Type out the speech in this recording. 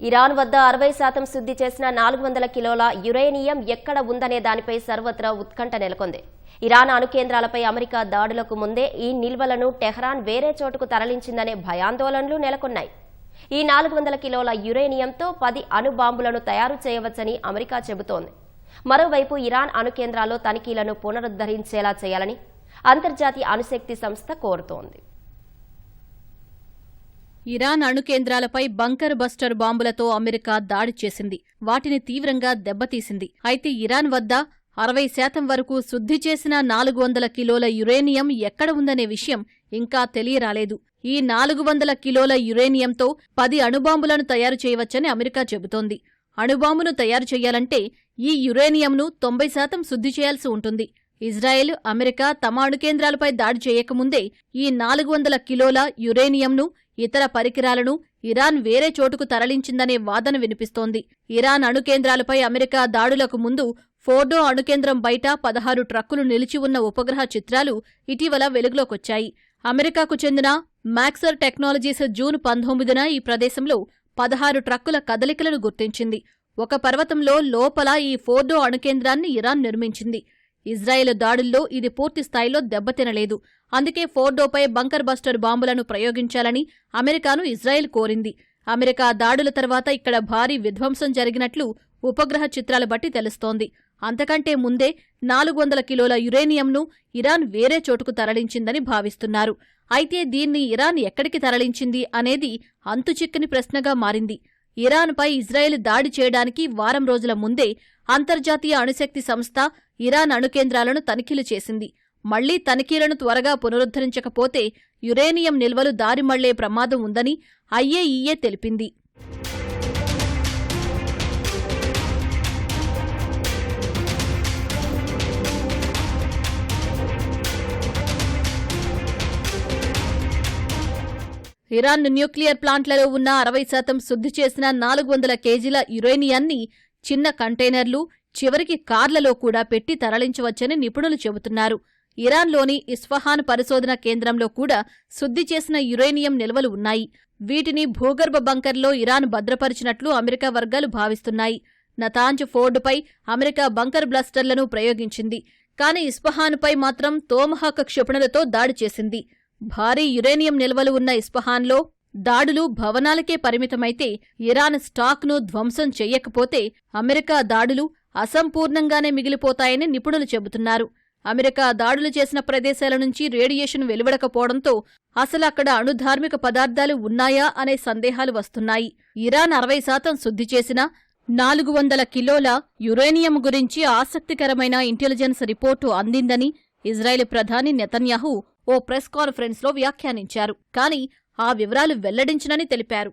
Iran వద్ద 60% శుద్ధి చేసిన 400 కిలోల యురేనియం ఎక్కడ ఉందనే దానిపై సర్వత్రా ఉత్కంఠ నెలకొంది. ఇరాన్ అణు కేంద్రాలపై అమెరికా దాడులకు ముందే ఈ నిల్వలను టెహ్రాన్ వేరే చోటుకు తరలించిందనే భయాందోళనలు నెలకొన్నాయి. ఈ 400 కిలోల యురేనియంతో 10 అణు బాంబులను తయారు చేయవచ్చని అమెరికా చెబుతోంది. మరోవైపు ఇరాన్ అణు కేంద్రాల్లో తనిఖీలను పునరుద్ధరించేలా చేయాలని అంతర్జాతీయ అణుశక్తి సంస్థ కోరుతోంది. ఇరాన్ అణు కేంద్రాలపై బంకర్ బస్టర్ బాంబులతో అమెరికా దాడి చేసింది. వాటిని తీవ్రంగా దెబ్బతీసింది. అయితే ఇరాన్ వద్ద 60% వరకు శుద్ధి చేసిన 400 కిలోల యురేనియం ఎక్కడ ఉందనే విషయం ఇంకా తెలియరాలేదు. ఈ 400 కిలోల యురేనియంతో 10 అణుబాంబులను తయారు చేయవచ్చని అమెరికా చెబుతోంది. అణుబాంబును తయారు చేయాలంటే ఈ యురేనియంను 90% శుద్ధి చేయాల్సి ఉంటుంది. ఇజ్రాయెల్, అమెరికా తమ అణు కేంద్రాలపై దాడి చేయకముందే ఈ 400 కిలోల యురేనియంను, ఇతర పరికరాలను ఇరాన్ వేరే చోటుకు తరలించిందనే వాదన వినిపిస్తోంది. ఇరాన్ అణు కేంద్రాలపై అమెరికా దాడులకు ముందు ఫోర్డో అణుకేంద్రం బయట 16 ట్రక్కులు నిలిచి ఉన్న ఉపగ్రహ చిత్రాలు ఇటీవల వెలుగులోకొచ్చాయి. అమెరికాకు చెందిన మాక్సర్ టెక్నాలజీస్ జూన్ 19న ఈ ప్రదేశంలో 16 ట్రక్కుల కదలికలను గుర్తించింది. ఒక పర్వతంలో లోపల ఈ ఫోర్డో అణుకేంద్రాన్ని ఇరాన్ నిర్మించింది. ఇజ్రాయెల్ దాడుల్లో ఇది పూర్తి స్థాయిలో దెబ్బతినలేదు. అందుకే ఫోర్డోపై బంకర్ బస్టర్ బాంబులను ప్రయోగించాలని అమెరికాను ఇజ్రాయెల్ కోరింది. అమెరికా దాడుల తర్వాత ఇక్కడ భారీ విధ్వంసం జరిగినట్లు ఉపగ్రహ చిత్రాలు బట్టి తెలుస్తోంది. అంతకంటే ముందే 400 కిలోల యురేనియంను ఇరాన్ వేరే చోటుకు తరలించిందని భావిస్తున్నారు. అయితే దీన్ని ఇరాన్ ఎక్కడికి తరలించింది అనేది అంతుచిక్కని ప్రశ్నగా మారింది. ఇరాన్పై ఇజ్రాయెల్ దాడి చేయడానికి వారం రోజుల ముందే అంతర్జాతీయ అణుశక్తి సంస్థ ఇరాన్ అణు కేంద్రాలను తనిఖీలు చేసింది. మళ్లీ తనిఖీలను త్వరగా పునరుద్ధరించకపోతే యురేనియం నిల్వలు దారి మళ్లే ప్రమాదం ఉందని IAEA తెలిపింది. ఇరాన్ న్యూక్లియర్ ప్లాంట్లలో ఉన్న 60% శుద్ధి చేసిన 400 కేజీల యురేనియాన్ని చిన్న కంటైనర్లు, చివరికి కార్లలో కూడా పెట్టి తరలించవచ్చని నిపుణులు చెబుతున్నారు. ఇరాన్లోని ఇస్ఫహాన్ పరిశోధన కేంద్రంలో కూడా శుద్ధి చేసిన యురేనియం నిల్వలు ఉన్నాయి. వీటిని భూగర్భ బంకర్లో ఇరాన్ భద్రపరిచినట్లు అమెరికా వర్గాలు భావిస్తున్నాయి. నతాంజ్ ఫోర్డ్పై అమెరికా బంకర్ బ్లాస్టర్లను ప్రయోగించింది. కానీ ఇస్ఫహాన్పై మాత్రం తోమహాక్ క్షిపణులతో దాడి చేసింది. భారీ యురేనియం నిల్వలు ఉన్న ఇస్ఫహాన్లో దాడులు భవనాలకే పరిమితమైతే ఇరాన్ స్టాక్ను ధ్వంసం చెయ్యకపోతే అమెరికా దాడులు అసంపూర్ణంగానే మిగిలిపోతాయని నిపుణులు చెబుతున్నారు. అమెరికా దాడులు చేసిన ప్రదేశాల నుంచి రేడియేషన్ వెలువడకపోవడంతో అసలు అక్కడ అణుధార్మిక పదార్థాలు ఉన్నాయా అనే సందేహాలు వస్తున్నాయి. ఇరాన్ 60% శుద్ధి చేసిన 400 కిలోల యురేనియం గురించి ఆసక్తికరమైన ఇంటెలిజెన్స్ రిపోర్టు అందిందని ఇజ్రాయెల్ ప్రధాని నెతన్యాహు ఓ ప్రెస్ కాన్ఫరెన్స్లో వ్యాఖ్యానించారు. కానీ ఆ వివరాలు వెల్లడించనని తెలిపారు.